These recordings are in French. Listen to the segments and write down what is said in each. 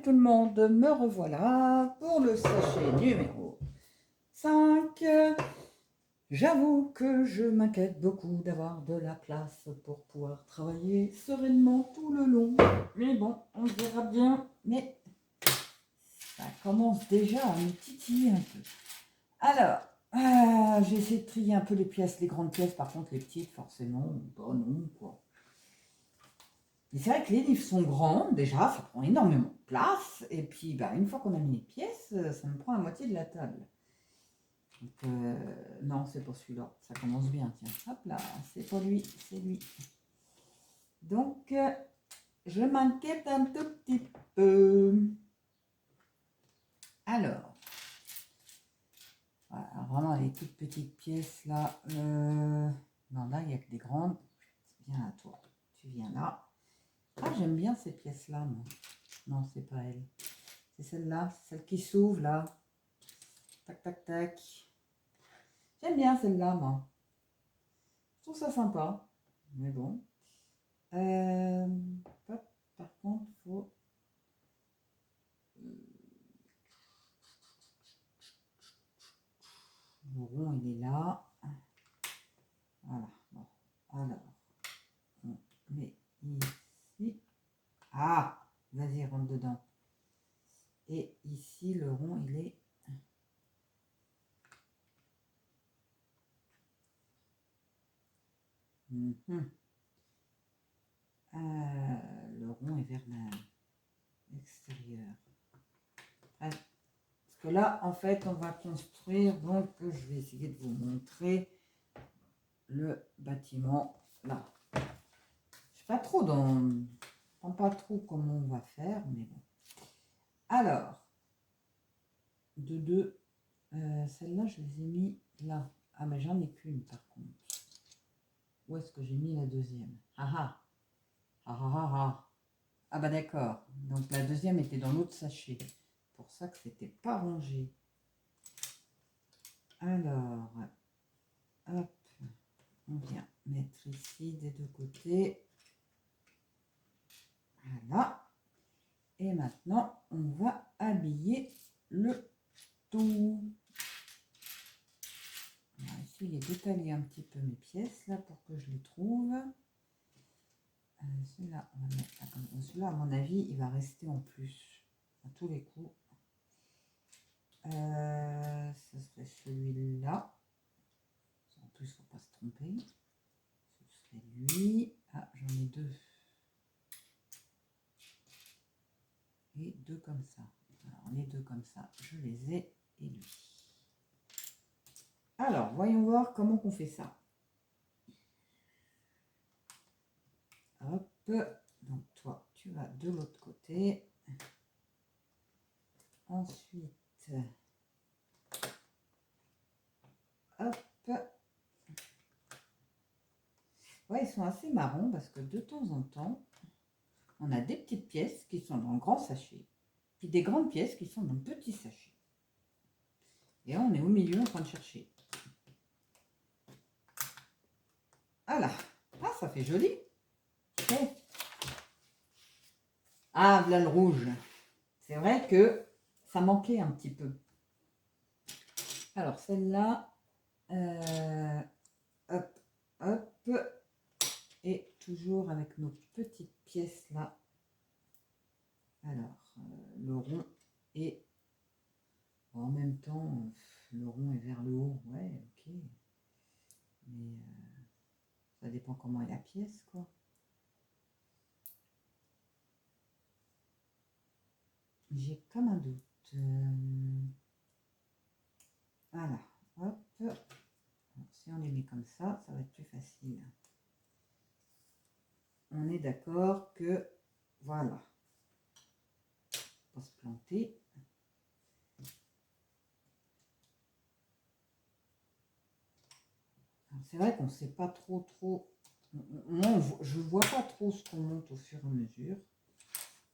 tout le monde, me revoilà pour le sachet numéro 5. J'avoue que je m'inquiète beaucoup d'avoir de la place pour pouvoir travailler sereinement tout le long. Mais bon, on verra bien. Mais ça commence déjà à me titiller un peu. Alors, j'ai essayé de trier un peu les pièces, les grandes pièces. Par contre, les petites, forcément, bah non, quoi. Mais c'est vrai que les livres sont grands, déjà, ça prend énormément de place. Et puis, bah, une fois qu'on a mis les pièces, ça me prend la moitié de la table. Donc, non, c'est pour celui-là. Ça commence bien, tiens. Hop là, c'est pour lui, c'est lui. Donc, je m'inquiète un tout petit peu. Alors, voilà, vraiment les toutes petites pièces là. Non, là, il n'y a que des grandes. Viens à toi, tu viens là. Ah, j'aime bien ces pièces-là, moi. Non, c'est pas elle. C'est celle-là, celle qui s'ouvre là. Tac, tac, tac. J'aime bien celle-là, moi. Je trouve ça sympa. Mais bon. Hop, par contre, faut... Le rond, il est là. Voilà. Bon. Alors, on met ici. Ah, vas-y, rentre dedans. Et ici, le rond, il est... le rond est vers l'extérieur. Parce que là, en fait, on va construire, donc je vais essayer de vous montrer le bâtiment là. Je sais pas trop pas trop comment on va faire, mais bon. Alors, de deux, celle-là, je les ai mis là. Ah, mais j'en ai qu'une par contre. Où est-ce que j'ai mis la deuxième? Ah ah, ah ah ah ah. Ah bah d'accord. Donc la deuxième était dans l'autre sachet. Pour ça que c'était pas rangé. Alors, hop, on vient mettre ici des deux côtés. Voilà. Et maintenant, on va habiller le tout. On va essayer d'étaler un petit peu mes pièces là pour que je les trouve. Celui-là, on va mettre là comme ça. Celui-là, à mon avis, il va rester en plus à tous les coups. Ce serait celui-là. En plus, il ne faut pas se tromper. Ce serait lui. Ah, j'en ai deux. Et deux comme ça. Alors, les deux comme ça, je les ai. Et lui. Alors, voyons voir comment on fait ça. Hop. Donc, toi, tu vas de l'autre côté. Ensuite, hop. Ouais, ils sont assez marrants parce que de temps en temps, on a des petites pièces qui sont dans le grand sachet, puis des grandes pièces qui sont dans le petit sachet. Et là, on est au milieu en train de chercher. Voilà. Ah, ça fait joli. Okay. Ah, voilà le rouge. C'est vrai que ça manquait un petit peu. Alors, celle-là, hop, hop. Et toujours avec nos petites pièces là. Alors, le rond est en même temps, le rond est vers le haut. Ouais, ok. Mais ça dépend comment est la pièce, quoi. J'ai comme un doute. Voilà, hop. Alors, si on les met comme ça va être plus facile. On est d'accord que, voilà, on va se planter. C'est vrai qu'on ne sait pas trop. Moi, je ne vois pas trop ce qu'on monte au fur et à mesure.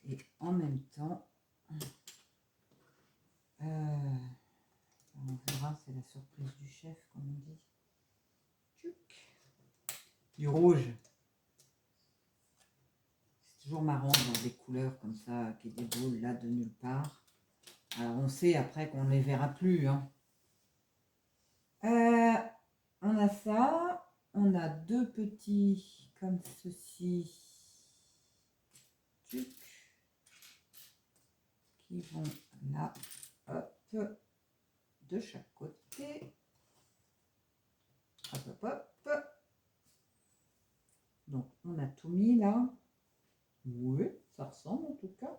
Et en même temps, on verra, c'est la surprise du chef, comme on dit. Tchouk. Du rouge. C'est toujours marrant dans des couleurs comme comme ça, qui déboulent là de nulle part. Alors on sait après qu'on ne les verra plus, hein. On a ça, on a deux petits comme ceci, qui vont là, hop, de chaque côté. Hop, hop, hop. Donc on a tout mis là. Oui, ça ressemble en tout cas.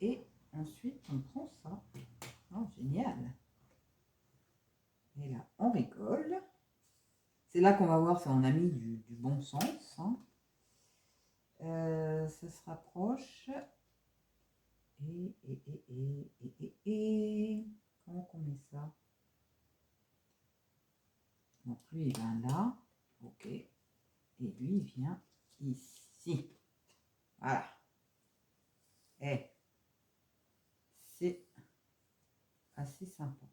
Et ensuite on prend ça. Oh, génial. Et là, on rigole. C'est là qu'on va voir si on a mis du bon sens, hein. Ça se rapproche. Et comment on met ça? Donc lui, il vient là. Ok. Et lui, il vient ici. Voilà. Et c'est assez sympa.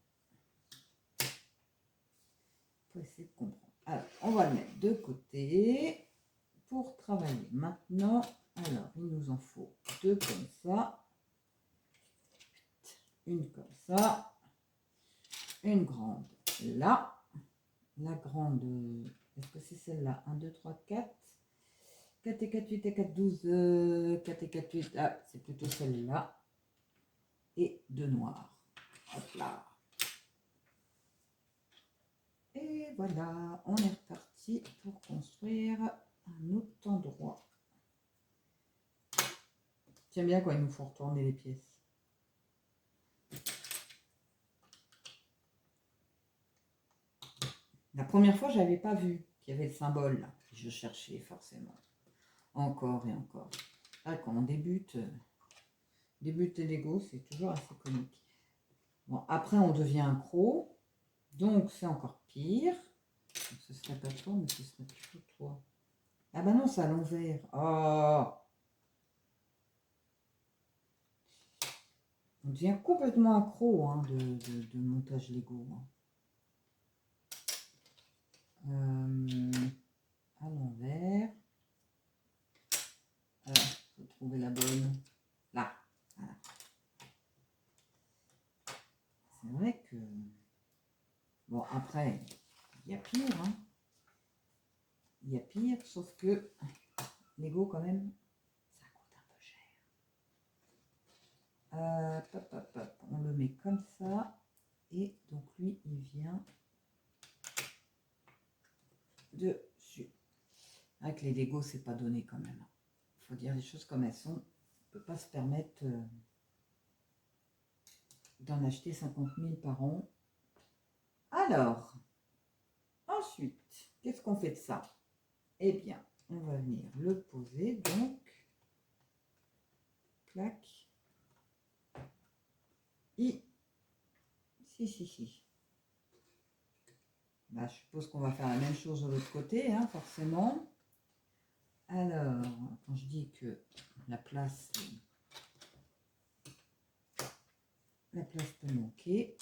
Faut essayer de comprendre. Alors, on va le mettre de côté pour travailler. Maintenant, alors, il nous en faut deux comme ça. Une comme ça. Une grande là. La grande, est-ce que c'est celle-là? 1, 2, 3, 4. 4 et 4, 8 et 4, 12. 4 et 4, 8. Ah, c'est plutôt celle-là. Et deux noirs. Hop là. Et voilà, on est reparti pour construire un autre endroit. J'aime bien quand il nous faut retourner les pièces. La première fois, je n'avais pas vu qu'il y avait le symbole là. Je cherchais forcément. Encore et encore. Là, quand on débute les Lego, c'est toujours assez comique. Bon, après, on devient accro. Donc, c'est encore pire. Ce serait pas toi, mais ce serait plutôt toi. Ah bah non, c'est à l'envers. Oh! On devient complètement accro, hein, de montage Lego, hein. À l'envers. Alors, il faut trouver la bonne. Là. Voilà. C'est vrai que... Bon, après, il y a pire, hein. Il y a pire, sauf que Lego, quand même, ça coûte un peu cher. Hop, hop, hop. On le met comme ça. Et donc, lui, il vient dessus. Avec les Lego, c'est pas donné quand même. Il faut dire les choses comme elles sont. On ne peut pas se permettre d'en acheter 50 000 par an. Alors, ensuite, qu'est-ce qu'on fait de ça? Eh bien, on va venir le poser, donc, clac, si. Bah, je suppose qu'on va faire la même chose de l'autre côté, hein, forcément. Alors, quand je dis que la place peut manquer,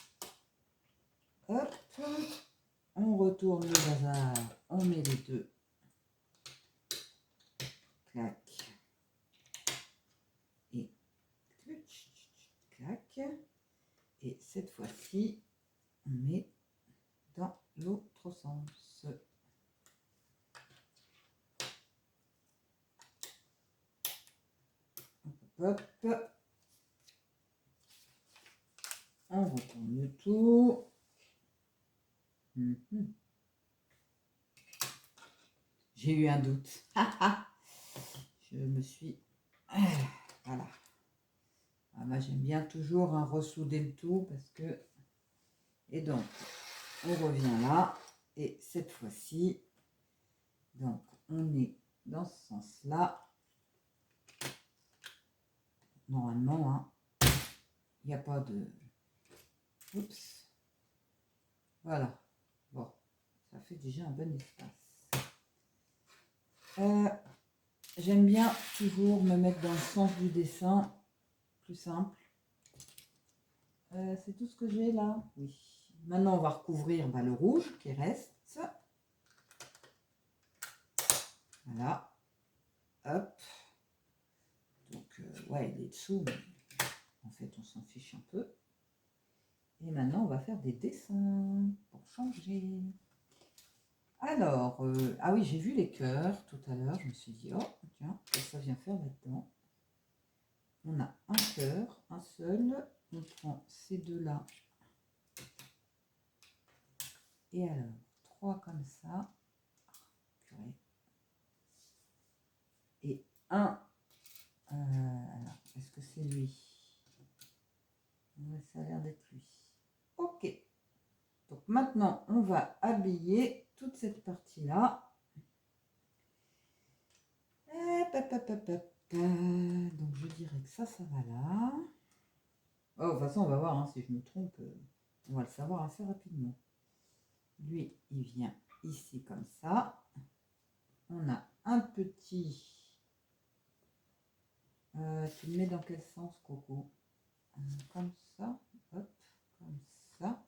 hop, on retourne le bazar, on met les deux, clac, et clac, et cette fois-ci, on met dans l'autre sens. Hop, on retourne le tout. J'ai eu un doute. Je me suis... Voilà. Ah, moi, j'aime bien toujours ressouder le tout parce que... Et donc, on revient là. Et cette fois-ci, donc, on est dans ce sens-là. Normalement, hein, il n'y a pas de... Oups. Voilà. Bon, ça fait déjà un bon espace. J'aime bien toujours me mettre dans le sens du dessin. Plus simple. C'est tout ce que j'ai là. Oui. Maintenant, on va recouvrir le rouge qui reste. Voilà. Hop. Donc, Ouais, il est dessous, mais en fait, on s'en fiche un peu. Et maintenant, on va faire des dessins pour changer. Alors, ah oui, j'ai vu les cœurs tout à l'heure. Je me suis dit, oh, tiens, qu'est-ce que ça vient faire là-dedans? On a un cœur, un seul. On prend ces deux-là. Et alors, 3 comme ça. Purée. Et un. Alors, est-ce que c'est lui? Ouais, ça a l'air d'être lui. Ok. Donc maintenant, on va habiller toute cette partie-là. Donc je dirais que ça va là. Oh, de toute façon, on va voir, hein, si je me trompe, on va le savoir assez rapidement. Lui, il vient ici comme ça. On a un petit... tu le mets dans quel sens, Coco? Comme ça, hop, comme ça.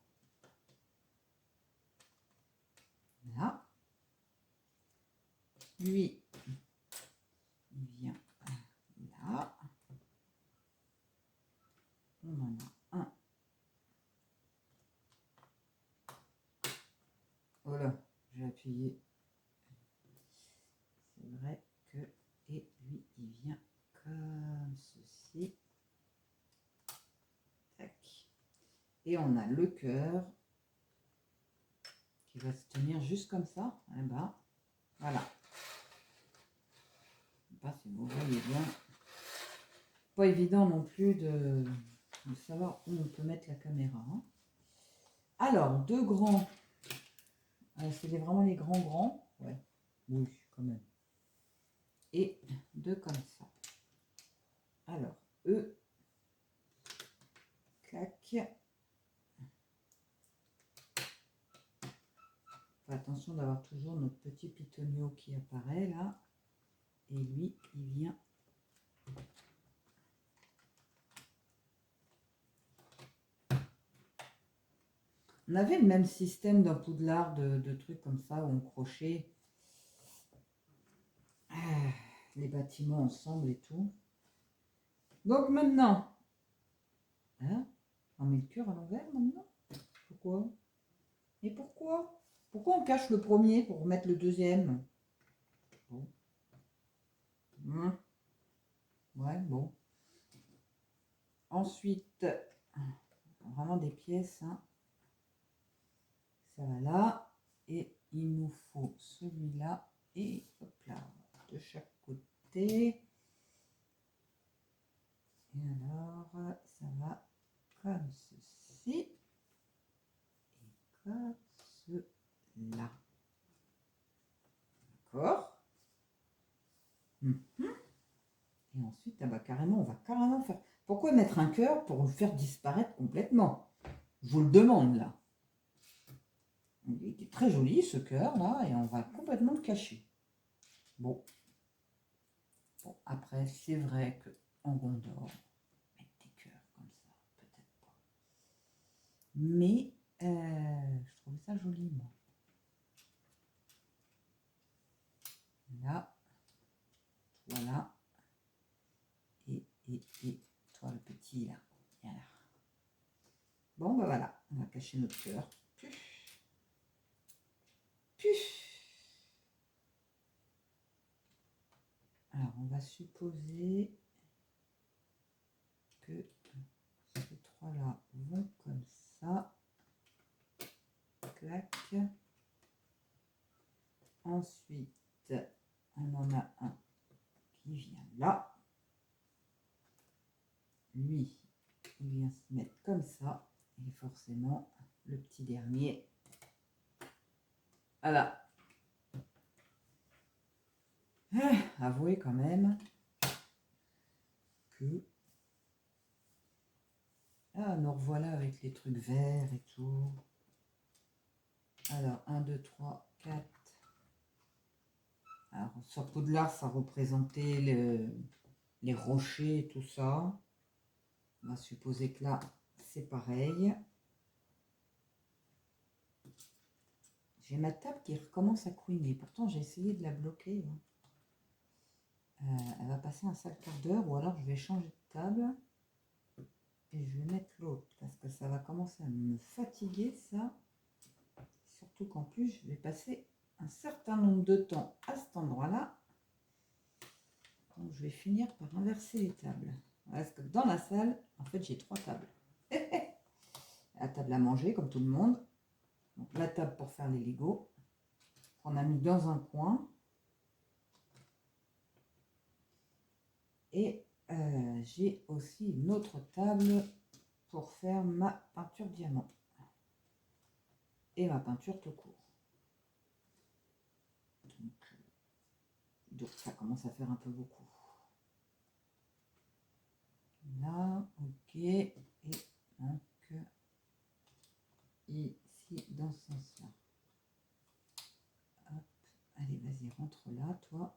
Là. Lui, il vient là. On en a un. Voilà, j'ai appuyé. C'est vrai que... Et lui, il vient comme ceci. Tac. Et on a le cœur qui va se tenir juste comme ça, là-bas. Voilà. Je sais pas si vous voyez bien. Pas évident non plus de savoir où on peut mettre la caméra. Hein. Alors, deux grands. C'est vraiment les grands. Ouais. Oui, quand même. Et deux comme ça. Alors, eux. Clac. Attention d'avoir toujours notre petit pitonio qui apparaît là. Et lui, il vient. On avait le même système dans Poudlard de trucs comme ça où on crochait les bâtiments ensemble et tout. Donc maintenant, hein, on met le cœur à l'envers maintenant. Pourquoi? Et pourquoi? Pourquoi on cache le premier pour mettre le deuxième? Bon. Ouais, bon. Ensuite, vraiment des pièces. Hein. Ça va là. Et il nous faut celui-là. Et hop là, de chaque côté. Et alors, ça va comme ceci. Et comme cela. D'accord. Et ensuite, ah bah, carrément, on va carrément faire... Pourquoi mettre un cœur pour le faire disparaître complètement? Je vous le demande, là. Il était très joli, ce cœur, là, et on va complètement le cacher. Bon. Bon, après, c'est vrai que en Gondor, mettre des cœurs comme ça, peut-être pas. Mais, je trouvais ça joli, moi. Là. Voilà. Et toi, le petit, là. Voilà. Bon, ben voilà, on va cacher notre cœur. Puf. Puf. Alors, on va supposer que ces trois-là vont comme ça. Clac. Ensuite, on en a un qui vient là. Lui, il vient se mettre comme ça. Et forcément, le petit dernier. Voilà. Avouez quand même que... Ah, nous revoilà avec les trucs verts et tout. Alors, 1, 2, 3, 4. Alors, sur Poudlard, ça représentait les rochers et tout ça. On va supposer que là, c'est pareil. J'ai ma table qui recommence à couiner. Pourtant, j'ai essayé de la bloquer. Hein. elle va passer un sale quart d'heure, ou alors je vais changer de table et je vais mettre l'autre parce que ça va commencer à me fatiguer ça. Surtout qu'en plus je vais passer un certain nombre de temps à cet endroit-là. Donc je vais finir par inverser les tables. Parce que dans la salle, en fait, j'ai 3 tables. La table à manger, comme tout le monde. Donc la table pour faire les Legos, qu'on a mis dans un coin. Et j'ai aussi une autre table pour faire ma peinture diamant. Et ma peinture tout court. Donc ça commence à faire un peu beaucoup. Là, ok. Et donc, ici, dans ce sens-là. Hop, allez, vas-y, rentre là, toi.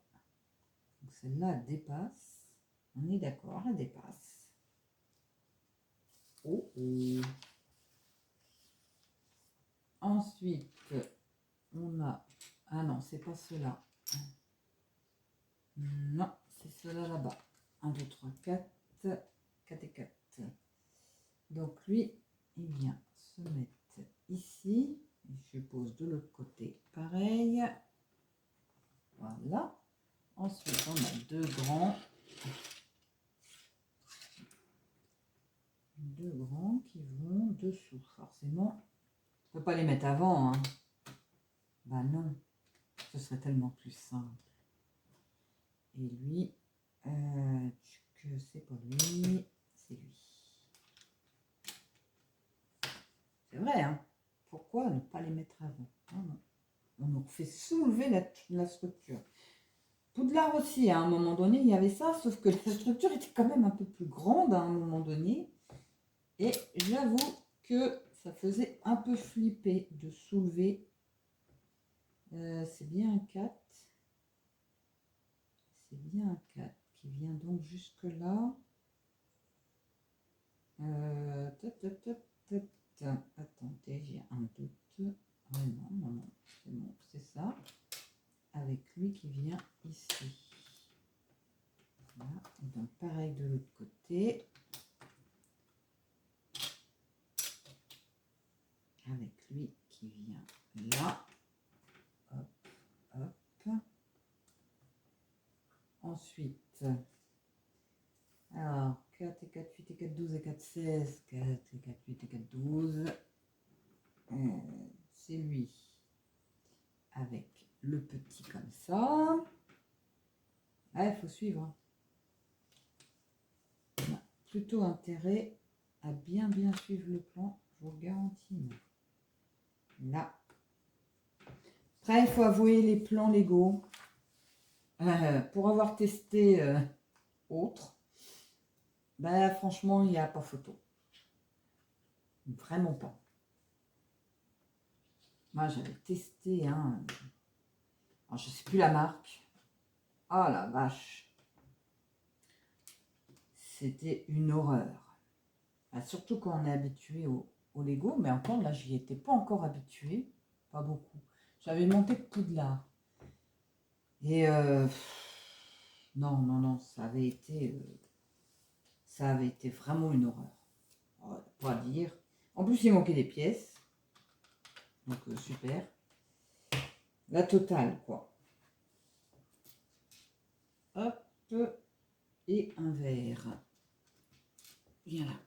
Donc celle-là, elle dépasse. On est d'accord, elle dépasse. Oh, oh. Ensuite, on a... Ah non, c'est pas cela. Non, c'est cela là-bas. 1, 2, 3, 4. 4 et 4. Donc lui, il vient se mettre ici. Je pose de l'autre côté pareil. Voilà. Ensuite, on a 2 grands. 2 grands qui vont dessous. Forcément, je ne peux pas les mettre avant. Hein. Bah non, ce serait tellement plus simple. Et lui, que c'est pas lui, c'est lui. C'est vrai, hein. Pourquoi ne pas les mettre avant? Ah non. On nous fait soulever la structure. Poudlard aussi, à un moment donné, il y avait ça, sauf que la structure était quand même un peu plus grande à un moment donné. Et j'avoue que ça faisait un peu flipper de soulever. C'est bien un 4. C'est bien un 4 qui vient donc jusque là. Attendez, j'ai un doute. Ah non, non, non, c'est bon, c'est ça. Avec lui qui vient ici. Voilà. Et donc pareil de l'autre côté. Avec lui qui vient là. Hop, hop. Ensuite, alors 4 et 4, 8 et 4, 12 et 4, 16. 4 et 4, 8 et 4, 12. C'est lui. Avec le petit comme ça. Ah, il faut suivre. On a plutôt intérêt à bien suivre le plan, je vous le garantis. Là. Après, il faut avouer les plans Lego. Pour avoir testé autre, bah, franchement, il n'y a pas photo. Vraiment pas. Moi, j'avais testé un... Alors, je ne sais plus la marque. Oh la vache. C'était une horreur. Bah, surtout quand on est habitué au Lego. Mais encore, là, j'y étais pas encore habituée. Pas beaucoup. J'avais monté que Poudlard. Et non, non, non, ça avait été vraiment une horreur. Pas à dire. En plus, il manquait des pièces. Donc, super. La totale, quoi. Hop. Et un verre. Viens là.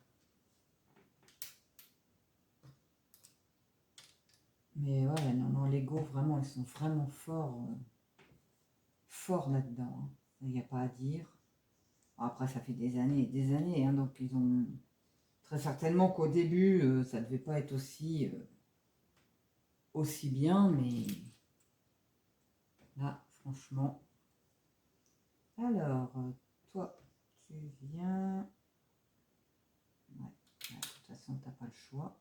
Mais ouais, non, non, Lego, vraiment, ils sont vraiment forts là-dedans. Hein. Il n'y a pas à dire. Après, ça fait des années, hein, donc ils ont... Très certainement qu'au début, ça ne devait pas être aussi bien, mais là, franchement. Alors, toi, tu viens... Ouais, de toute façon, tu n'as pas le choix.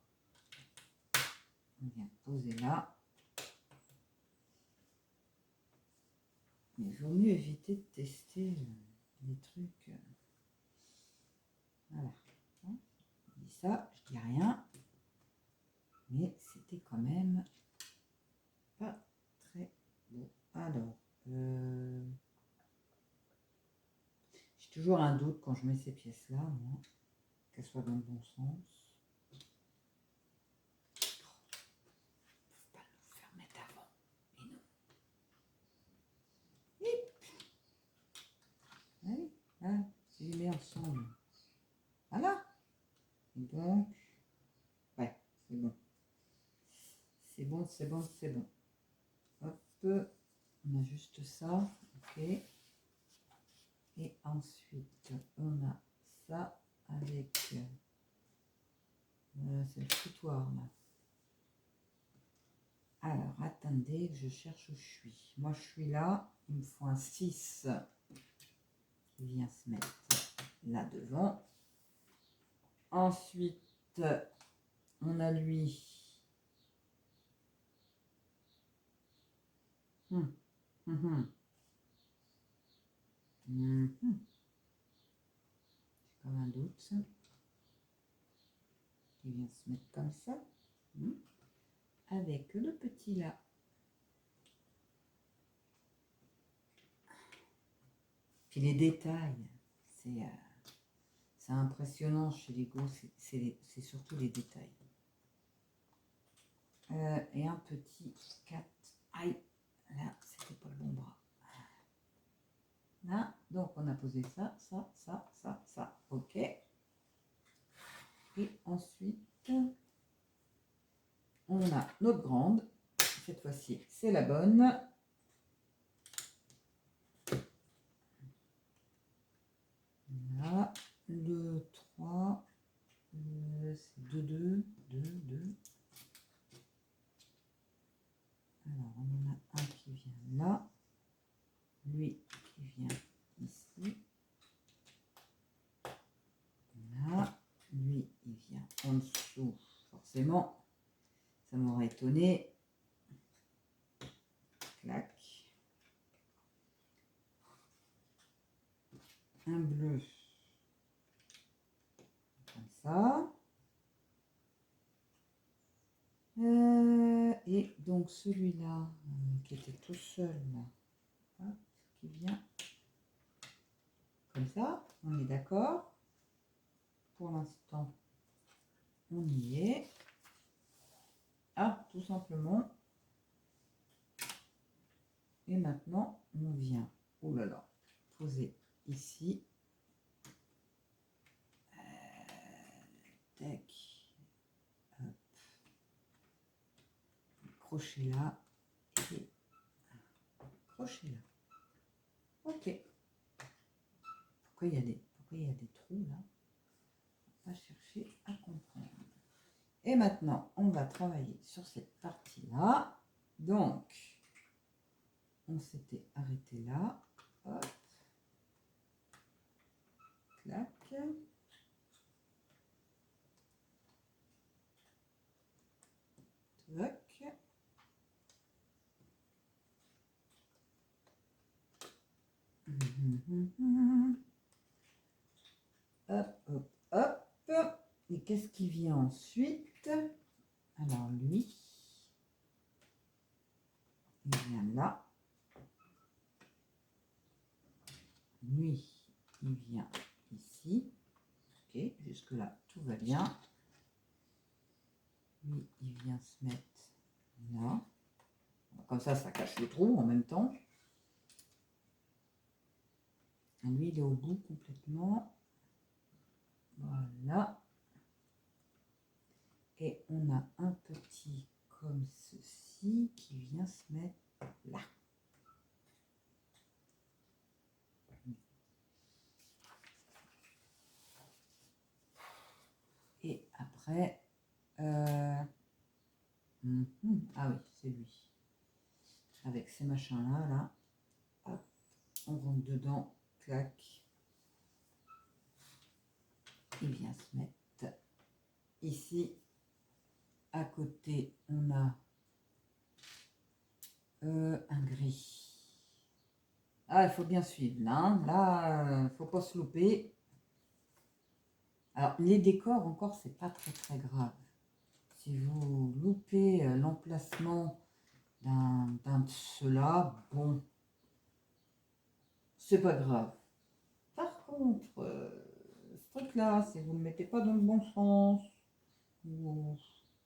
On vient poser là. Mais il vaut mieux éviter de tester les trucs. Voilà. Je dis ça, je dis rien. Mais c'était quand même pas très beau. Alors, je mets ces pièces-là, moi, qu'elles soient dans le bon sens. Faut pas nous faire mettre avant. Et non. Allez, là, je les mets ensemble. Voilà. Et donc, ouais, c'est bon. C'est bon, c'est bon, c'est bon. Hop, on a juste ça, ok. Et ensuite, on a ça avec, c'est le foutoir là. Alors, attendez, je cherche où je suis. Moi, je suis là, il me faut un 6 qui vient se mettre là devant. Ensuite, on a lui. J'ai comme un doute. Il vient se mettre comme ça. Avec le petit là. Puis les détails, c'est impressionnant chez Lego, c'est surtout les détails. Et un petit 4. Aïe, là, c'était pas le bon bras. Là, donc on a posé ça, ça, ça, ça, ça. Ok. Et ensuite, on a notre grande. Cette fois-ci, c'est la bonne. Là, le 3, c'est 2, 2, 2, 2. Alors, on en a un qui vient là. Lui qui vient ici. Là. Lui, il vient en dessous. Forcément, ça m'aurait étonné. Clac. Un bleu. Comme ça. Et donc celui-là, qui était tout seul, là, hop, qui vient comme ça, on est d'accord. Pour l'instant, on y est. Ah, tout simplement. Et maintenant, on vient, oh là là, poser ici. Tac. Hop. Crochet là. Et crochet là. Ok. Pourquoi il y a des trous là? On va chercher à comprendre. Et maintenant, on va travailler sur cette partie-là. Donc, on s'était arrêté là. Hop. Clac. Tac. Hop, hop, hop. Et qu'est-ce qui vient ensuite? Alors, lui, il vient là. Lui, il vient ici. Ok, jusque-là, tout va bien. Lui, il vient se mettre là. Comme ça cache le trou en même temps. Lui, il est au bout complètement. Voilà. Et on a un petit comme ceci qui vient se mettre là. Et après, ah oui, c'est lui. Avec ces machins-là, là, hop, on rentre dedans, clac. Il vient se mettre ici. À côté, on a un gris. Ah, il faut bien suivre là. Hein. Là, faut pas se louper. Alors, les décors, encore, c'est pas très grave. Si vous loupez l'emplacement d'un de ceux-là, bon, c'est pas grave. Par contre, ce truc-là, si vous ne le mettez pas dans le bon sens.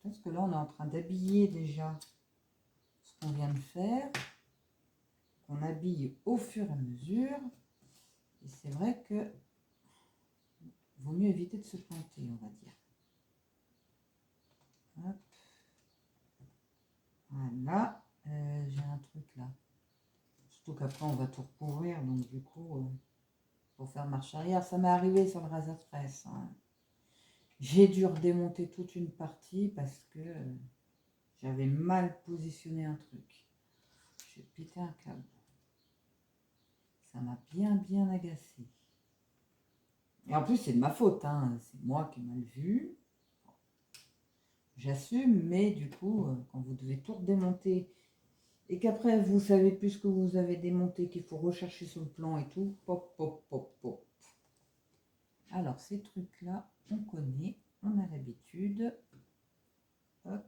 Parce que là, on est en train d'habiller déjà ce qu'on vient de faire. On habille au fur et à mesure. Et c'est vrai que vaut mieux éviter de se planter, on va dire. Hop. Voilà. J'ai un truc là. Surtout qu'après, on va tout recouvrir. Donc, du coup, pour faire marche arrière, ça m'est arrivé sur le Razafress. Hein. J'ai dû redémonter toute une partie parce que j'avais mal positionné un truc. J'ai pété un câble. Ça m'a bien agacé. Et en plus, c'est de ma faute. Hein. C'est moi qui ai mal vu. J'assume, mais du coup, quand vous devez tout redémonter et qu'après vous savez plus ce que vous avez démonté, qu'il faut rechercher sur le plan et tout, pop, pop, pop, pop. Alors, ces trucs-là, on connaît, on a l'habitude. Hop.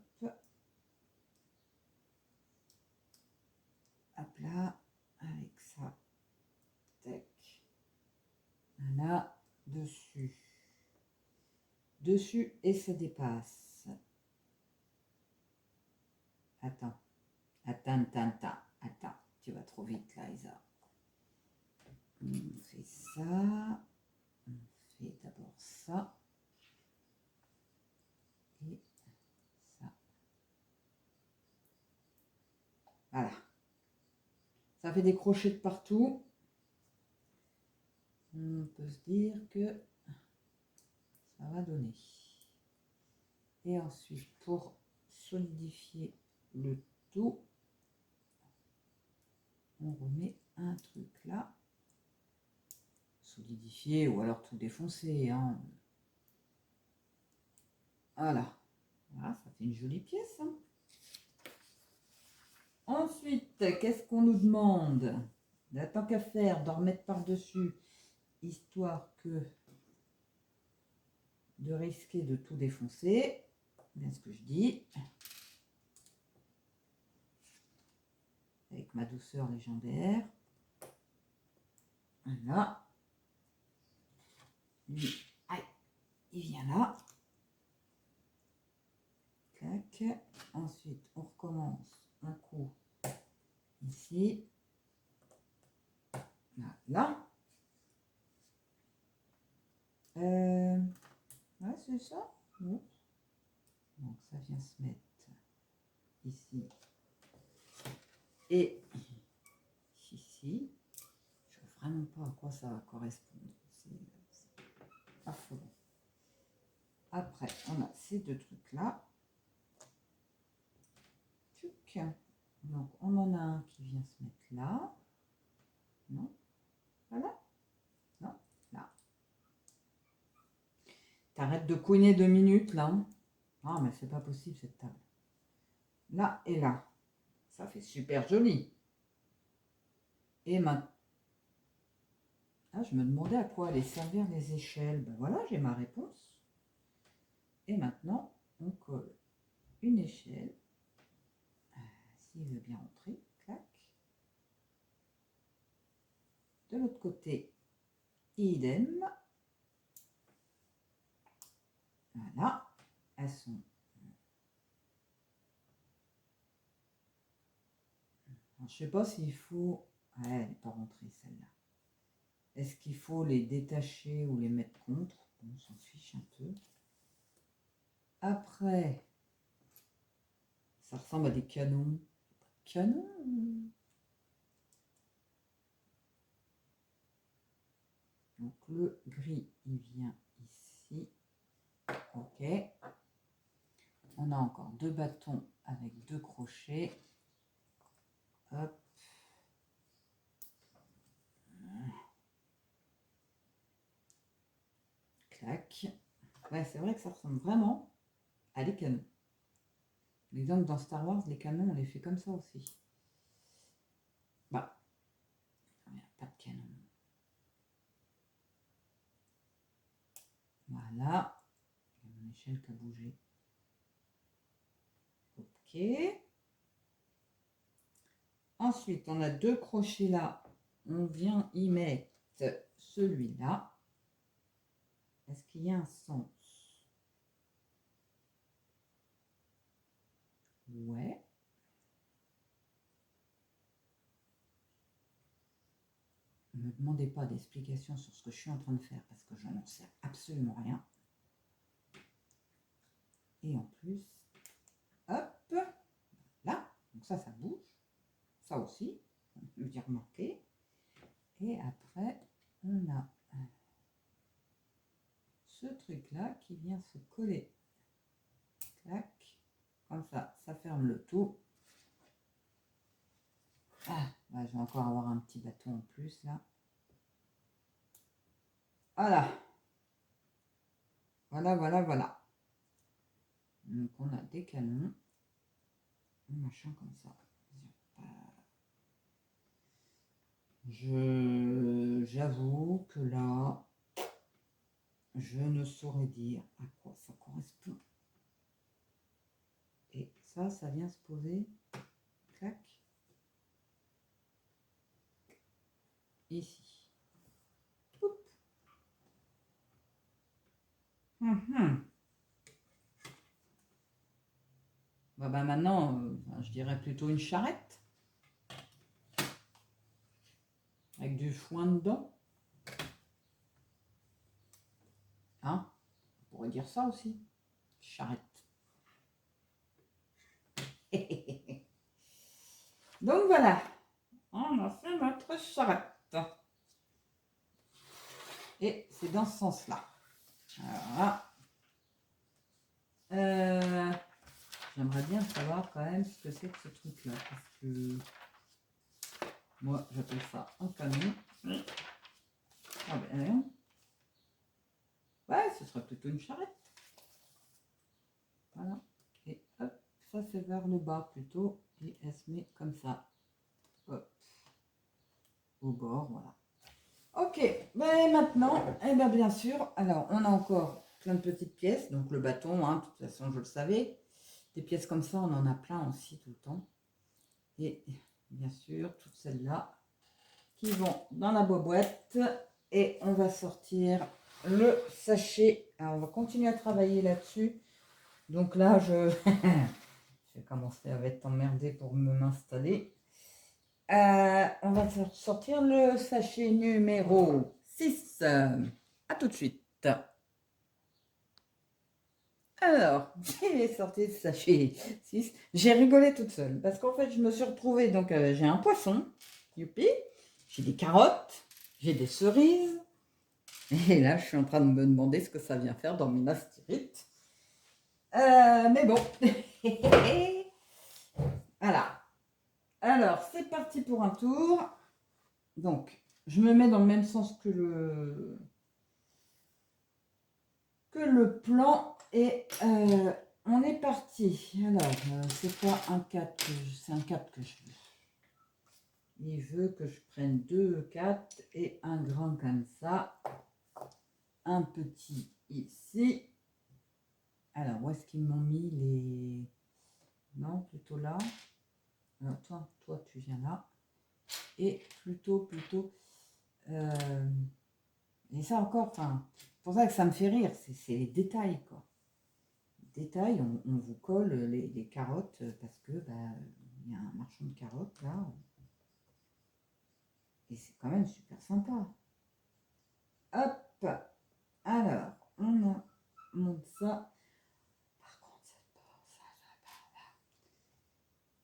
Hop là, avec ça. Tac. Voilà, dessus. Dessus et ça dépasse. Attends, tu vas trop vite là, Isa. On fait ça, on fait d'abord ça, et ça. Voilà. Ça fait des crochets de partout. On peut se dire que ça va donner. Et ensuite, pour solidifier le tout, on remet un truc là. Solidifier ou alors tout défoncer. Hein. Voilà. Voilà, ça fait une jolie pièce. Hein. Ensuite, qu'est-ce qu'on nous demande? Tant qu'à faire, d'en remettre par-dessus, histoire que de risquer de tout défoncer. C'est bien ce que je dis. Avec ma douceur légendaire. Voilà. Lui, aïe, il vient là. Clac. Ensuite, on recommence un coup ici. Là. Ouais, c'est ça. Bon. Donc, ça vient se mettre ici. Et ici. Je ne sais vraiment pas à quoi ça va correspondre. C'est affolant. Après, on a ces deux trucs-là. Donc, on en a un qui vient se mettre là. Non. Voilà. Non. Là. T'arrêtes de couiner 2 minutes, là. Ah, mais c'est pas possible, cette table. Là et là. Ça fait super joli. Et maintenant... Ah, je me demandais à quoi allaient servir les échelles. Ben voilà, j'ai ma réponse. Et maintenant, on colle une échelle. S'il veut bien entrer, clac. De l'autre côté, idem. Voilà. Elles sont... Alors, je ne sais pas s'il faut... Ah, elle n'est pas rentrée, celle-là. Est-ce qu'il faut les détacher ou les mettre contre? On s'en fiche un peu. Après, ça ressemble à des canons. Canons? Donc le gris, il vient ici. Ok. On a encore 2 bâtons avec 2 crochets. Hop. Clac. Ouais, c'est vrai que ça ressemble vraiment à des canons. L'exemple dans Star Wars, les canons, on les fait comme ça aussi. Bah, il n'y a pas de canon. Voilà. Il y a mon échelle qui a bougé. Ok. Ensuite, on a 2 crochets là. On vient y mettre celui-là. Est-ce qu'il y a un sens? Ouais. Ne me demandez pas d'explications sur ce que je suis en train de faire parce que je n'en sais absolument rien. Et en plus, hop, là, donc ça bouge. Ça aussi, j'ai remarqué. Et après, on a ce truc-là qui vient se coller. Clac, comme ça ferme le tout. Ah, bah, je vais encore avoir un petit bâton en plus là. Voilà. Voilà. Donc on a des canons. Un machin comme ça. J'avoue que là, je ne saurais dire à quoi ça correspond. Et ça vient se poser. Clac. Ici. Bah, maintenant, je dirais plutôt une charrette. Avec du foin dedans. Hein? On pourrait dire ça aussi. Charrette. Donc voilà. On a fait notre charrette. Et c'est dans ce sens-là. Voilà. J'aimerais bien savoir quand même ce que c'est que ce truc-là. Parce que moi, j'appelle ça un canon. Ah ben, ouais, ce serait plutôt une charrette. Voilà. Et hop, ça c'est vers le bas plutôt. Et elle se met comme ça. Hop. Au bord, voilà. Ok, ben maintenant, eh ben bien sûr, alors on a encore plein de petites pièces, donc le bâton, hein, de toute façon je le savais. Des pièces comme ça, on en a plein aussi tout le temps. Et bien sûr, toutes celles-là qui vont dans la boîte. Et on va sortir le sachet. Alors on va continuer à travailler là-dessus. Donc là, je vais commencer à être emmerdée pour m'installer. On va sortir le sachet numéro 6. À tout de suite. Alors, j'ai sorti le sachet 6. J'ai rigolé toute seule parce qu'en fait, je me suis retrouvée. Donc, j'ai un poisson. Youpi. J'ai des carottes. J'ai des cerises. Et là, je suis en train de me demander ce que ça vient faire dans mes astérites. Mais bon. Voilà. Alors, c'est parti pour un tour. Donc, je me mets dans le même sens que le plan et on est parti. Alors, c'est pas un 4, c'est un 4 que je veux. Il veut que je prenne 2 4 et un grand comme ça. Un petit ici. Alors, où est-ce qu'ils m'ont mis les... Non, plutôt là. Alors, toi, tu viens là. Et plutôt... et ça encore, enfin, c'est pour ça que ça me fait rire. C'est les détails, quoi. Les détails, on vous colle les carottes parce que, bah, il y a un marchand de carottes, là. Et c'est quand même super sympa. Hop. Alors, on monte ça. Par contre, cette porte, ça.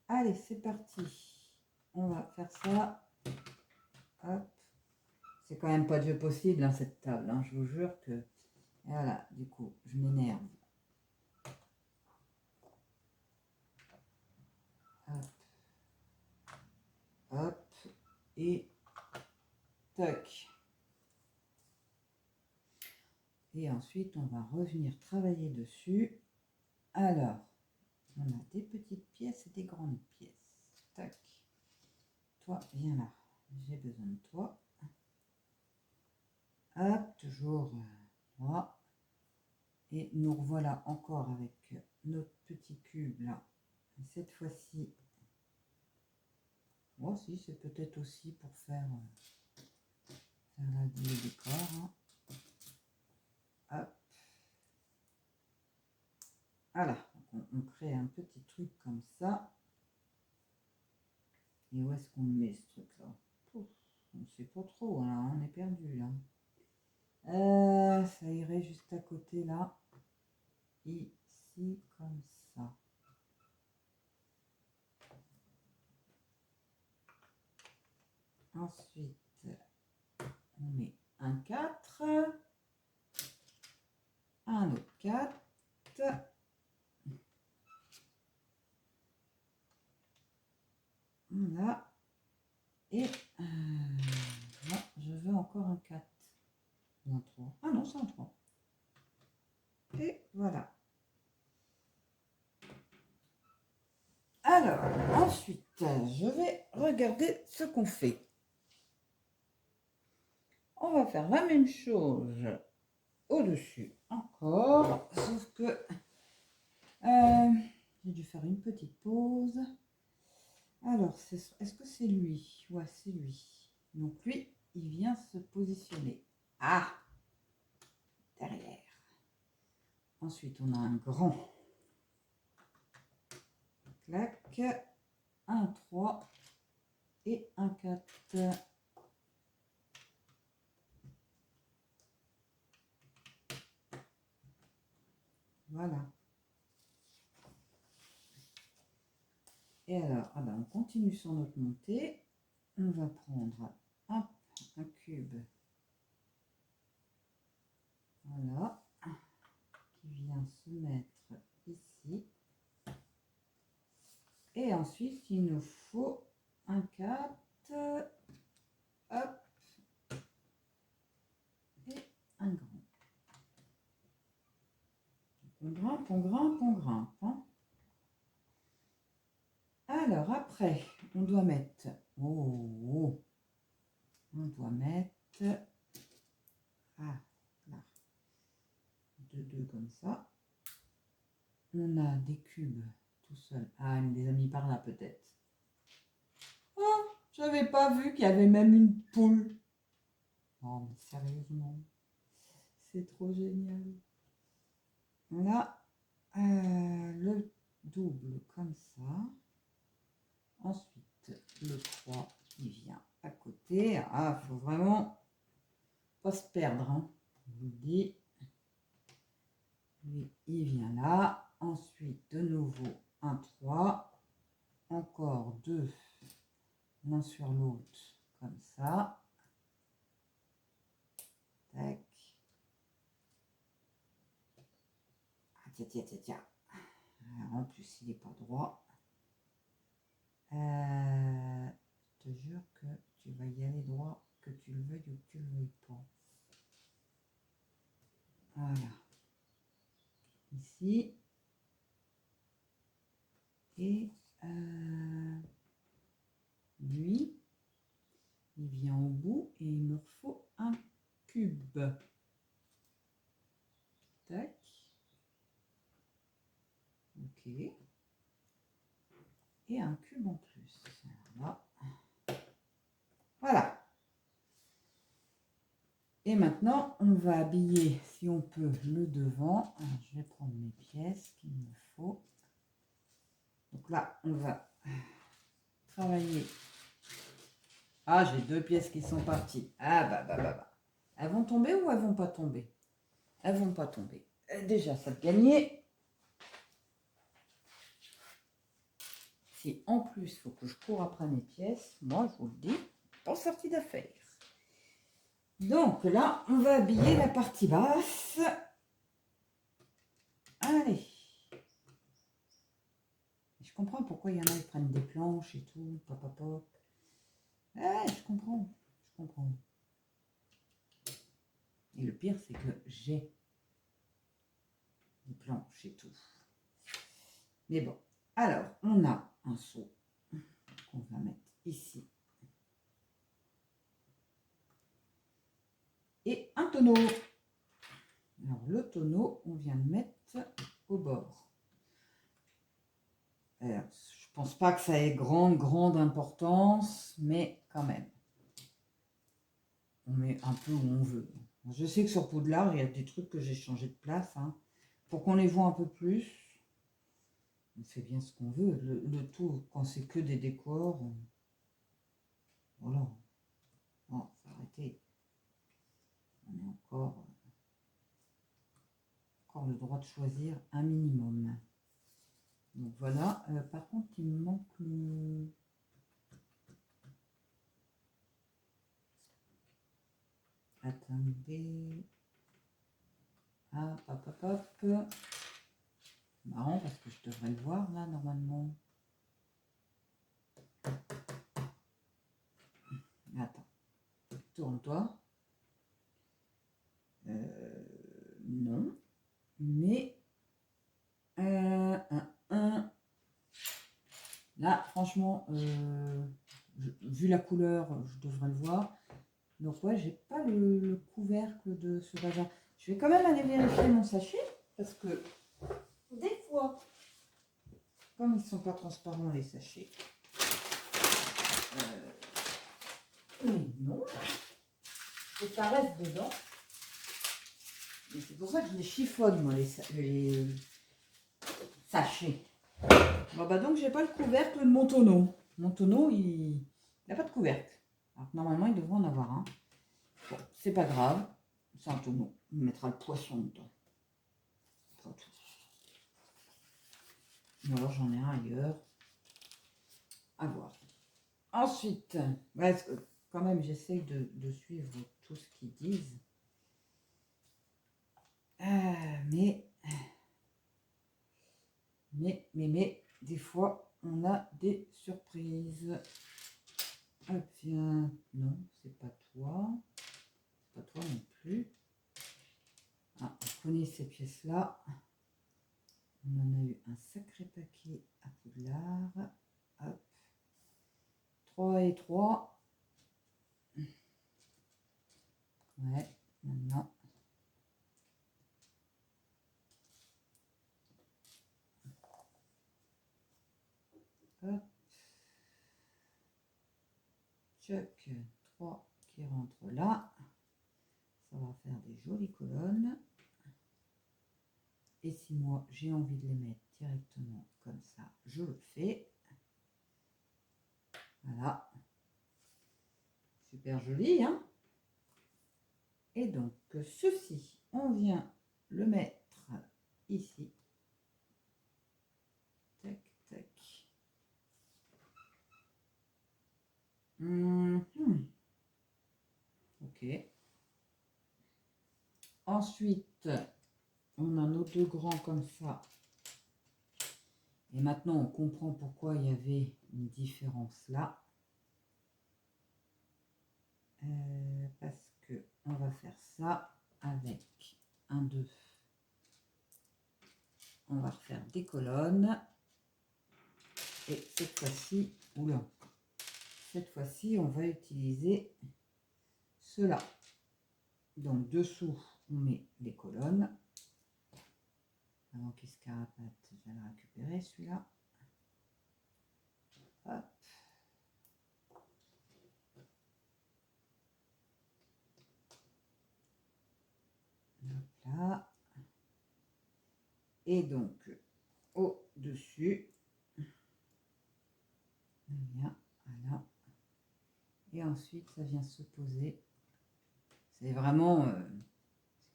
Allez, c'est parti. On va faire ça. Hop. C'est quand même pas Dieu possible, hein, cette table. Hein. Je vous jure que... Voilà, du coup, je m'énerve. Hop. Hop. Et... Toc. Et ensuite, on va revenir travailler dessus. Alors, on a des petites pièces et des grandes pièces. Tac. Toi, viens là. J'ai besoin de toi. Hop, toujours là. Et nous revoilà encore avec notre petit cube là. Et cette fois-ci, oh si, c'est peut-être aussi pour faire le décor. Hein. hop. Voilà, on crée un petit truc comme ça. Et où est-ce qu'on le met ce truc-là? On ne sait pas trop, hein, on est perdu là. Ça irait juste à côté là. Ici, comme ça. Ensuite, on met un 4, un autre 4. Voilà. Et là, je veux encore un 4. Ou un 3. Ah non, c'est un 3. Et voilà. Alors, ensuite, je vais regarder ce qu'on fait. On va faire la même chose au-dessus encore, sauf que j'ai dû faire une petite pause. Alors, est-ce que c'est lui? Ouais, c'est lui. Donc lui, il vient se positionner. Ah! Derrière. Ensuite, on a un grand. Clac. Un 3 et un 4. Voilà. Et alors, ah ben, on continue sur notre montée. On va prendre un cube. Voilà. Qui vient se mettre ici. Et ensuite, il nous faut un 4. Hop. Et un grand. On grimpe, on grimpe, on grimpe. Hein. Alors après, on doit mettre... Oh, on doit mettre... Ah, là. 2 comme ça. On a des cubes tout seul. Ah, il les a mis par là peut-être. Oh, j'avais pas vu qu'il y avait même une poule. Oh, mais sérieusement. C'est trop génial. Là, le double comme ça. Ensuite, le 3 qui vient à côté. Ah, il faut vraiment pas se perdre. Hein. Je vous le dis. Lui, il vient là. Ensuite, de nouveau, un 3. Encore 2 l'un sur l'autre, comme ça. Tac. Ah, tiens. Alors, en plus, il n'est pas droit. Je te jure que tu vas y aller droit, que tu le veuilles ou que tu le veuilles pas. Voilà. Ici. Et lui, il vient au bout et il me faut un cube. Tac. Ok. Et un cube en plus. Là. Voilà. Et maintenant, on va habiller, si on peut, le devant. Alors, je vais prendre mes pièces qu'il me faut. Donc là, on va travailler. Ah, j'ai 2 pièces qui sont parties. Ah, bah. Elles vont tomber ou elles vont pas tomber? Elles vont pas tomber. Déjà, ça de gagner. Si en plus, il faut que je cours après mes pièces, moi, je vous le dis, pas sortie d'affaire. Donc là, on va habiller la partie basse. Allez. Je comprends pourquoi il y en a qui prennent des planches et tout, pop. Ah, je comprends. Et le pire, c'est que j'ai des planches et tout. Mais bon, alors, on a un seau qu'on va mettre ici. Et un tonneau. Alors, le tonneau, on vient le mettre au bord. Alors, je pense pas que ça ait grande importance, mais quand même. On met un peu où on veut. Je sais que sur Poudlard, il y a des trucs que j'ai changé de place, hein, pour qu'on les voit un peu plus. On fait bien ce qu'on veut. Le tout, quand c'est que des décors, voilà. Bon, faut arrêter. On a encore le droit de choisir un minimum. Donc voilà. Par contre, il me manque le... Attendez. Ah, hop, hop, hop. Marrant parce que je devrais le voir là normalement. Attends. Tourne-toi. Non. Mais là, franchement, vu la couleur, je devrais le voir. Donc ouais, j'ai pas le couvercle de ce bazar. Je vais quand même aller vérifier mon sachet parce que des fois, comme ils sont pas transparents les sachets, mais non, et ça reste dedans. Et c'est pour ça que je les chiffonne moi les sachets. Bon bah donc j'ai pas le couvercle de mon tonneau. Mon tonneau il n'a pas de couvercle. Alors normalement il devrait en avoir un. Bon, c'est pas grave, c'est un tonneau. On mettra le poisson dedans. Pas tout. Ou alors j'en ai un ailleurs. À voir. Ensuite, ouais, quand même j'essaye de suivre tout ce qu'ils disent. Mais, des fois on a des surprises. Hop, viens. Non, c'est pas toi. C'est pas toi non plus. Ah, on connaît ces pièces-là. On en a eu un sacré paquet à Poudlard. Hop. 3 et 3. Ouais, maintenant. Hop. Chuck 3 qui rentre là. Ça va faire des jolies colonnes. Et si moi j'ai envie de les mettre directement comme ça, je le fais. Voilà. Super joli, hein? Et donc, ceci, on vient le mettre ici. Tac, tac. Ok. Ensuite, on a nos deux grands comme ça. Et maintenant, on comprend pourquoi il y avait une différence là. Parce que on va faire ça avec un 2. On va refaire des colonnes. Et cette fois-ci, oula, cette fois-ci, on va utiliser cela. Donc, dessous, on met les colonnes. Avant qu'il se carapate, je vais le récupérer, celui-là. Hop. Hop là. Et donc, au-dessus, on vient, voilà. Et ensuite, ça vient se poser. C'est vraiment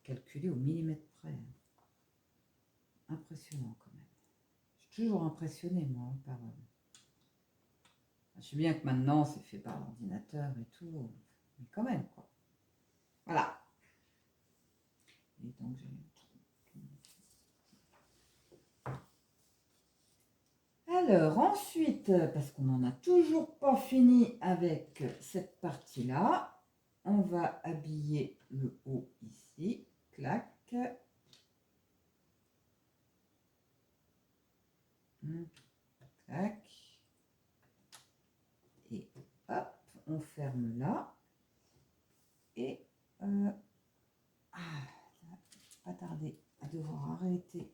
calculé au millimètre près. Impressionnant quand même. Je suis toujours impressionnée, moi, par... Je sais bien que maintenant, c'est fait par l'ordinateur et tout, mais quand même, quoi. Voilà. Et donc, alors, ensuite, parce qu'on n'en a toujours pas fini avec cette partie-là, on va habiller le haut ici. Clac. Clac. Et hop, on ferme là. Et pas tarder à devoir arrêter.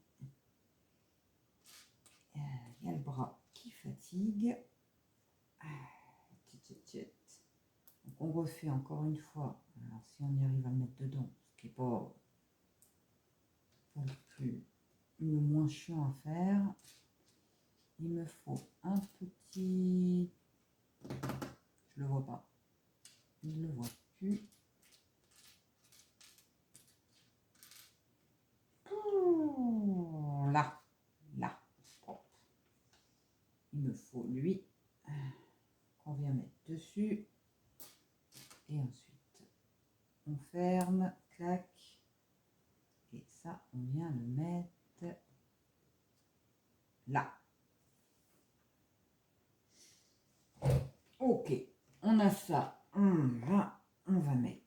Il y a le bras qui fatigue. Donc on refait encore une fois. Alors si on y arrive à le mettre dedans, qui n'est pas le moins chiant à faire. Il me faut un petit... Je le vois pas. Je ne le vois plus. Oh, là. Là. Oh. Il me faut lui qu'on vient mettre dessus. Et ensuite, on ferme. Clac. Et ça, on vient le mettre là. Ok, on a ça. On va mettre.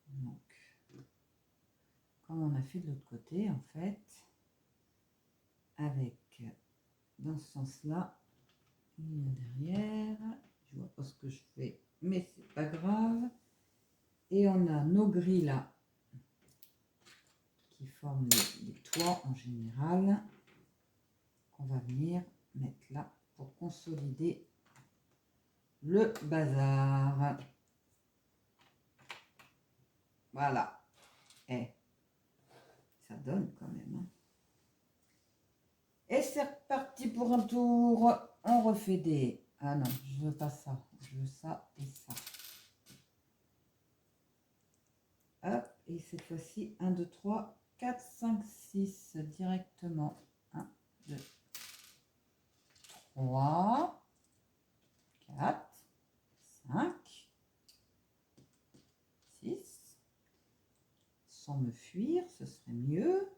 Donc, comme on a fait de l'autre côté, en fait, avec, dans ce sens-là, une derrière. Je vois pas ce que je fais, mais c'est pas grave. Et on a nos grilles là, qui forment les toits en général, qu'on va venir mettre là pour consolider le bazar. Voilà. Et ça donne quand même. Hein. Et c'est reparti pour un tour. On refait des... Ah non, je veux pas ça. Je veux ça et ça. Hop, et cette fois-ci, 1, 2, 3, 4, 5, 6 directement. 1, 2, 3, 4, 5, 6. Sans me fuir, ce serait mieux.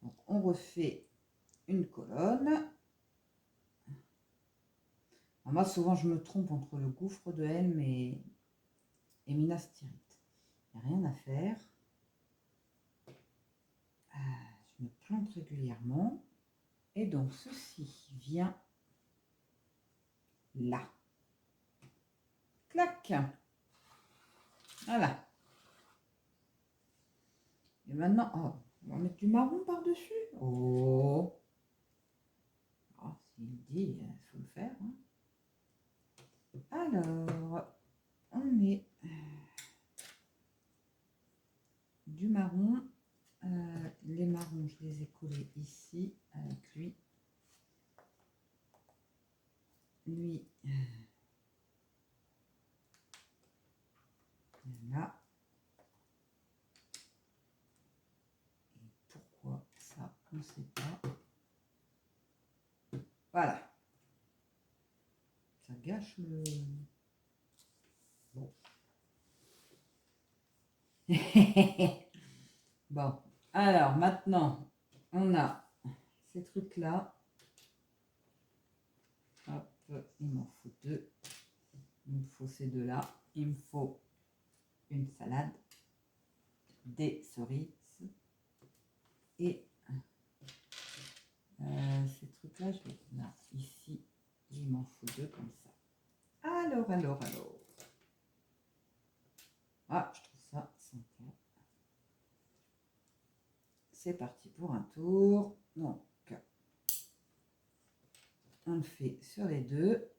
Donc, on refait une colonne. Alors moi, souvent, je me trompe entre le gouffre de Helm et Minas Tirith. Il n'y a rien à faire. Je me plante régulièrement. Et donc, ceci vient là. Clac. Voilà. Et maintenant, oh, on va mettre du marron par-dessus. Oh. Oh, s'il dit, il faut le faire. Hein. Alors, on met du marron. Les marrons, je les ai collés ici avec lui. Lui, là. Et pourquoi ça, on ne sait pas. Voilà. Ça gâche le... Bon. Bon. Alors, maintenant, on a ces trucs-là. Hop, il m'en faut deux. Il me faut ces deux-là. Il me faut une salade, des cerises et ces trucs-là, je les là, ici. Il m'en faut deux comme ça. Alors. Ah, je trouve ça sympa. C'est parti pour un tour. Donc, on le fait sur les deux.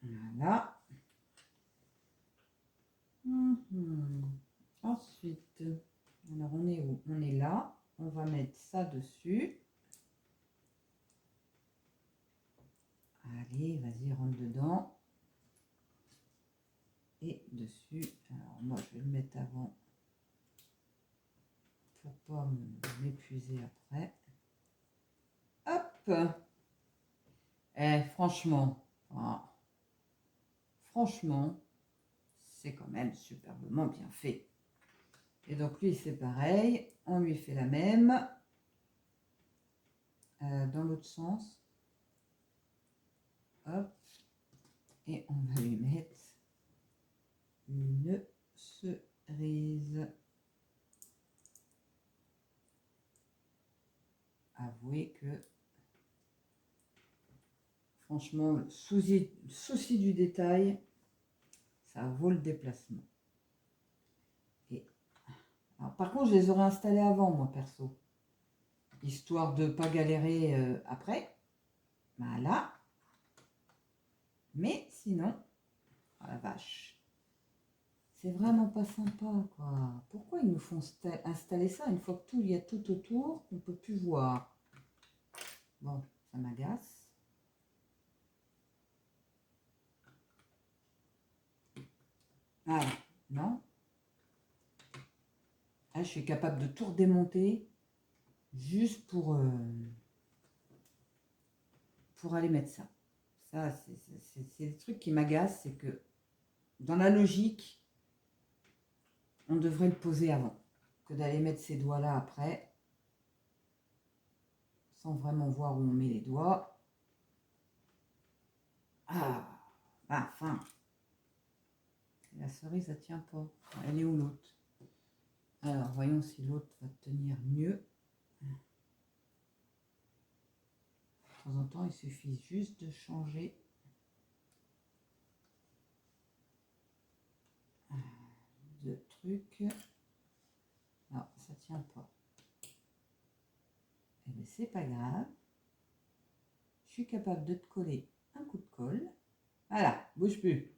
Voilà. Ensuite, alors on est où? On est là. On va mettre ça dessus. Allez, vas-y, rentre dedans. Et dessus, alors moi je vais le mettre avant pour pas m'épuiser après. Hop! Eh, franchement, c'est quand même superbement bien fait. Et donc lui, c'est pareil, on lui fait la même dans l'autre sens. Hop, et on va lui mettre une cerise. Avouez que franchement, le souci du détail, ça vaut le déplacement. Et, alors, par contre, je les aurais installés avant, moi, perso. Histoire de ne pas galérer après. Voilà. Mais sinon, oh la vache, c'est vraiment pas sympa, quoi. Pourquoi ils nous font installer ça une fois que il y a tout autour qu'on ne peut plus voir? Bon, ça m'agace. Ah, non. Ah, je suis capable de tout redémonter juste pour aller mettre ça. Ça, c'est le truc qui m'agace, c'est que dans la logique, on devrait le poser avant, que d'aller mettre ses doigts là après, sans vraiment voir où on met les doigts. Ah, enfin. La cerise, elle tient pas. Elle est où l'autre? Alors, voyons si l'autre va tenir mieux. De temps en temps, il suffit juste de changer de truc. Non, ça tient pas. Eh bien, c'est pas grave. Je suis capable de te coller un coup de colle. Voilà, bouge plus.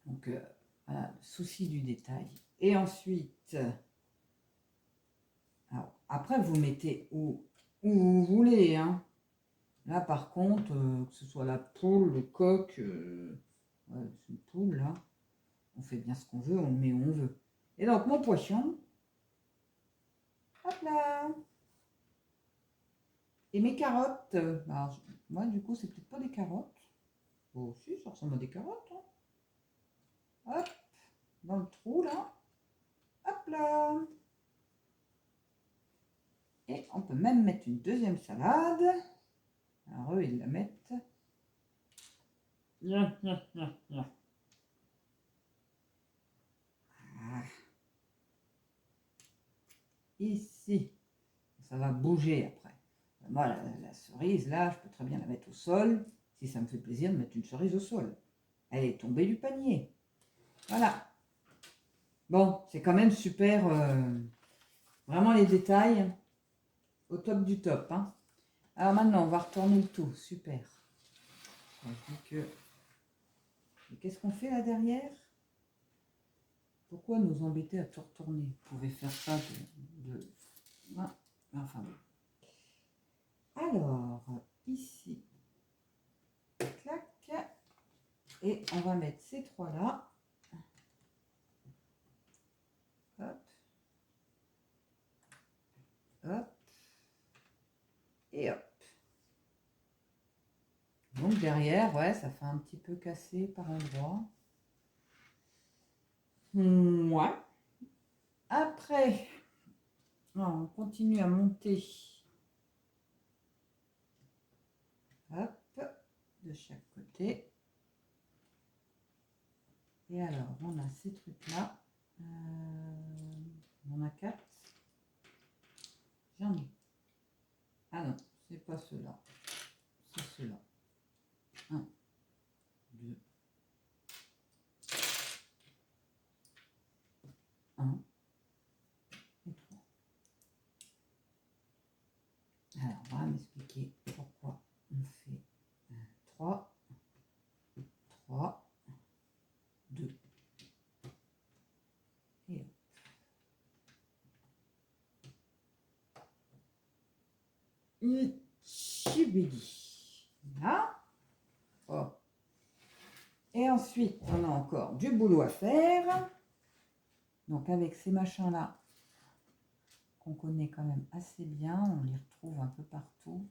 Donc, voilà, le souci du détail. Et ensuite, alors, après, vous mettez où vous voulez. Hein. Là, par contre, que ce soit la poule, le coq, ouais, c'est une poule, là. On fait bien ce qu'on veut, on le met où on veut. Et donc, mon poisson, hop là. Et mes carottes, alors, moi, du coup, c'est peut-être pas des carottes. Oh, si, ça ressemble à des carottes. Hein. Hop, dans le trou, là. Hop là. Et on peut même mettre une deuxième salade. Alors, eux, ils la mettent. Ah. Ici. Ça va bouger après. Moi, la cerise, là, je peux très bien la mettre au sol, si ça me fait plaisir de mettre une cerise au sol. Elle est tombée du panier. Voilà. Bon, c'est quand même super. Vraiment les détails au top du top. Hein. Alors maintenant, on va retourner le tout. Super. Je dis que... Qu'est-ce qu'on fait là derrière? Pourquoi nous embêter à tout retourner? Vous pouvez faire ça de... Ah, enfin bon. Alors, ici, clac, et on va mettre ces trois-là. Hop, hop, et hop. Donc derrière, ouais, ça fait un petit peu cassé par endroits. Ouais. Après, on continue à monter. Hop, de chaque côté. Et alors, on a ces trucs-là. On a 4. J'en ai. Ah non, c'est pas ceux-là. C'est ceux-là. 1, 2, 1 et 3. Alors, on va m'expliquer pourquoi on fait 3, 3, 2. Et hop. Chibidi. Là. Oh. Et ensuite, on a encore du boulot à faire. Donc avec ces machins-là, qu'on connaît quand même assez bien, on les retrouve un peu partout.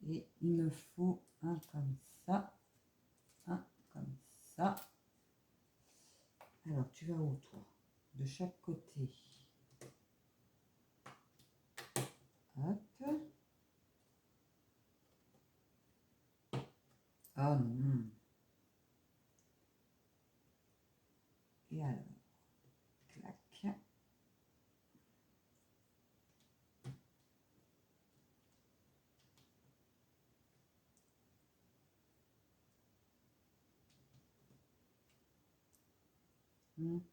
Et il me faut un comme ça, un comme ça. Alors, tu vas où, toi? De chaque côté. Hop. Oh non. Et alors, clac.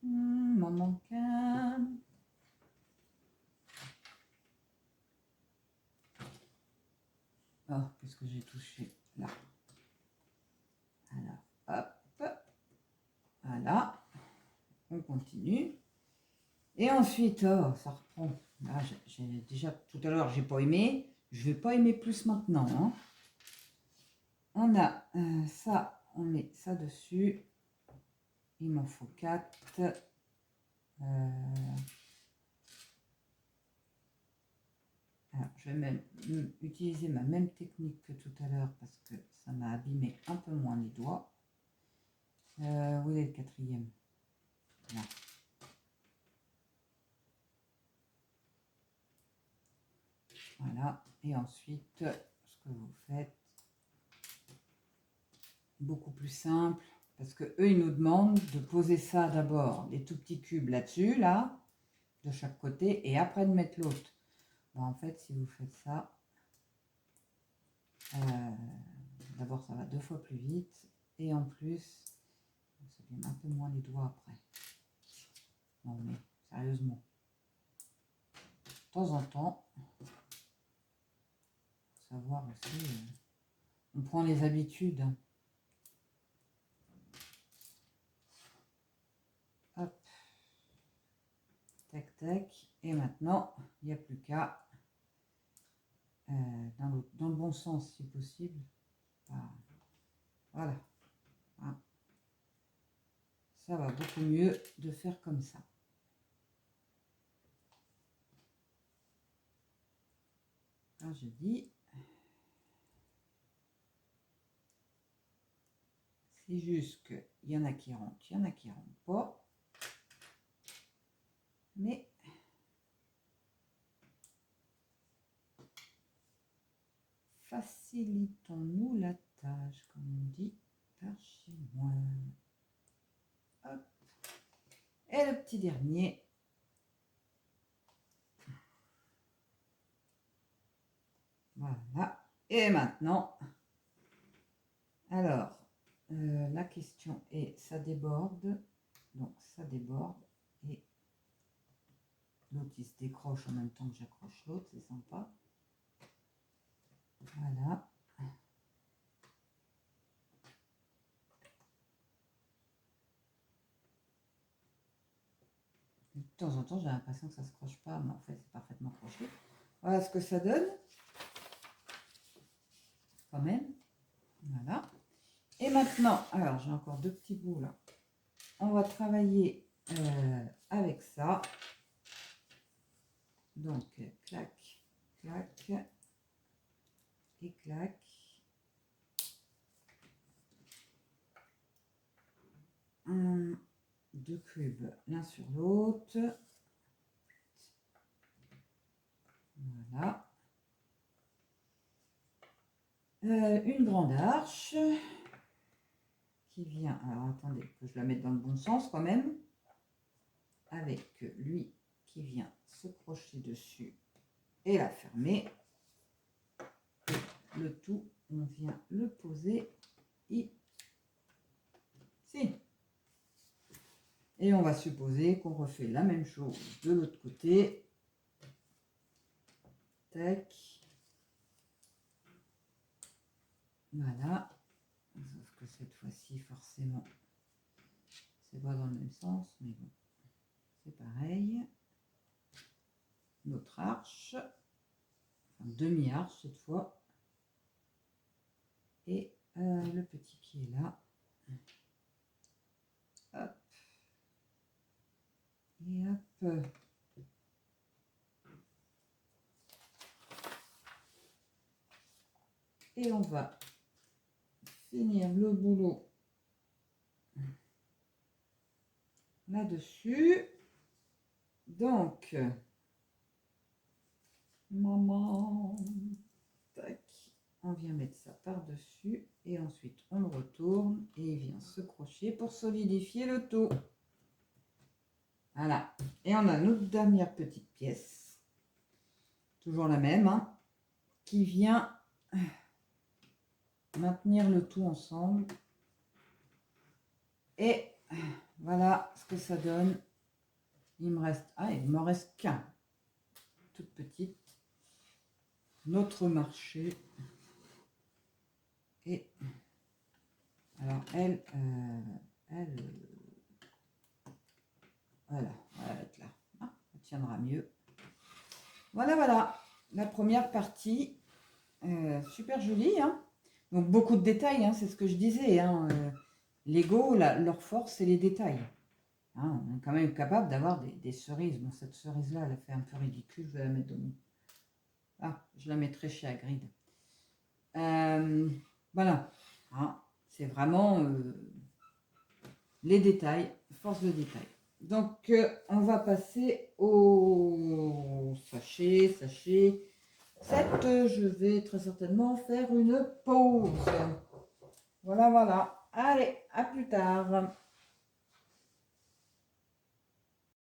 Moment calme. Oh, qu'est-ce que j'ai touché là? Alors, hop. Voilà. On continue. Et ensuite, oh, ça reprend. Là, j'ai déjà tout à l'heure, j'ai pas aimé. Je vais pas aimer plus maintenant. Hein. On a ça, on met ça dessus. Il m'en faut 4. Alors, je vais même utiliser ma même technique que tout à l'heure parce que ça m'a abîmé un peu moins les doigts. Où est le quatrième? Là. Voilà. Et ensuite, ce que vous faites, beaucoup plus simple, parce que eux, ils nous demandent de poser ça d'abord, des tout petits cubes là-dessus, là, de chaque côté, et après de mettre l'autre. Bon, en fait, si vous faites ça, d'abord, ça va 2 fois plus vite, et en plus, ça fait un peu moins les doigts après. Non, mais sérieusement, de temps en temps, faut savoir aussi, on prend les habitudes. Hop, tac, tac, et maintenant, il n'y a plus qu'à, dans le bon sens si possible. Voilà. Ça va beaucoup mieux de faire comme ça. Quand je dis, c'est juste qu'il y en a qui rentrent, il y en a qui rentrent pas. Mais facilitons-nous la tâche, comme on dit par chez moi. Hop. Et le petit dernier. Voilà. Et maintenant, alors, la question est, ça déborde. Donc, ça déborde. Et l'autre, il se décroche en même temps que j'accroche l'autre. C'est sympa. Voilà. De temps en temps, j'ai l'impression que ça ne se croche pas, mais en fait, c'est parfaitement croché. Voilà ce que ça donne. Quand même. Voilà. Et maintenant, alors j'ai encore 2 petits bouts là. On va travailler avec ça. Donc, clac, clac, et clac. Deux cubes l'un sur l'autre. Voilà. Une grande arche qui vient, alors attendez que je la mette dans le bon sens quand même, avec lui qui vient se crocher dessus et la fermer. Le tout, on vient le poser ici. Et on va supposer qu'on refait la même chose de l'autre côté. Tac. Voilà. Sauf que cette fois-ci, forcément, c'est pas dans le même sens, mais bon, c'est pareil. Notre arche, enfin demi-arche cette fois. Et le petit qui est là. Hop. Et hop. Et on va finir le boulot là-dessus. Donc, maman, tac, on vient mettre ça par-dessus et ensuite on le retourne et il vient se crocher pour solidifier le tout. Voilà. Et on a notre dernière petite pièce, toujours la même, hein, qui vient maintenir le tout ensemble. Et Voilà ce que ça donne. Il me reste, il me reste qu'un. Toute petite. Notre marché. Et alors elle, voilà, elle va être là. Ah, elle tiendra mieux. Voilà, voilà. La première partie. Super jolie, hein. Donc beaucoup de détails, hein, c'est ce que je disais. Hein. Lego, leur force, c'est les détails. Hein, on est quand même capable d'avoir des cerises. Bon, cette cerise-là, elle a fait un peu ridicule. Je vais la mettre dans mon... Ah, je la mettrai chez Hagrid. Voilà. Hein, c'est vraiment les détails, force de détail. Donc, on va passer au sachet. 7, je vais très certainement faire une pause. Voilà, voilà. Allez, à plus tard.